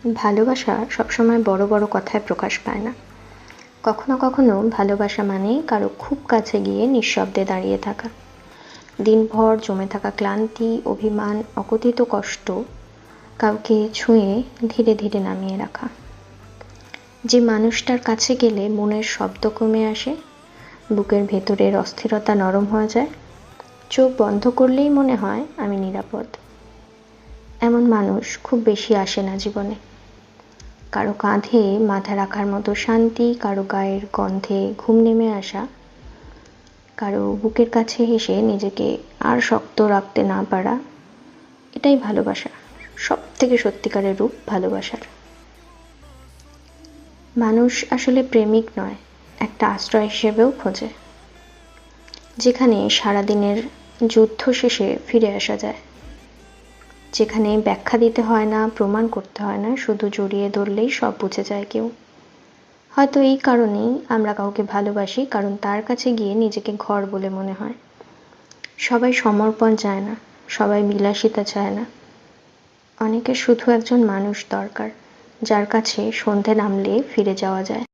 ভালোবাসা সবসময় বড় বড় কথায় প্রকাশ পায় না। কখনো কখনো ভালোবাসা মানেই কারো খুব কাছে গিয়ে নিঃশব্দে দাঁড়িয়ে থাকা, দিনভর জমে থাকা ক্লান্তি, অভিমান, অকথিত কষ্ট কাউকে ছুঁয়ে ধীরে ধীরে নামিয়ে রাখা। যে মানুষটার কাছে গেলে মনের শব্দ কমে আসে, বুকের ভেতরের অস্থিরতা নরম হয়ে যায়, চোখ বন্ধ করলেই মনে হয় আমি নিরাপদ। এমন মানুষ খুব বেশি আসে না জীবনে। কারো কাঁধে মাথা রাখার মতো শান্তি, কারো গায়ের গন্ধে ঘুম নেমে আসা, কারো বুকের কাছে এসে নিজেকে আর শক্ত রাখতে না পারা, এটাই ভালোবাসা, সব থেকে সত্যিকারের রূপ ভালোবাসার। মানুষ আসলে প্রেমিক নয়, একটা আশ্রয় হিসেবেও খোঁজে, যেখানে সারাদিনের যুদ্ধ শেষে ফিরে আসা যায়, যেখানে ব্যাখ্যা দিতে হয় না, প্রমাণ করতে হয় না, শুধু জড়িয়ে ধরলেই সব বুঝে যায় কেউ। হয়তো এই কারণেই আমরা কাউকে ভালোবাসি, কারণ তার কাছে গিয়ে নিজেকে ঘর বলে মনে হয়। সবাই সমর্পণ চায় না, সবাই বিলাসিতা চায় না, অনেকের শুধু একজন মানুষ দরকার, যার কাছে সন্ধে নামলে ফিরে যাওয়া যায়।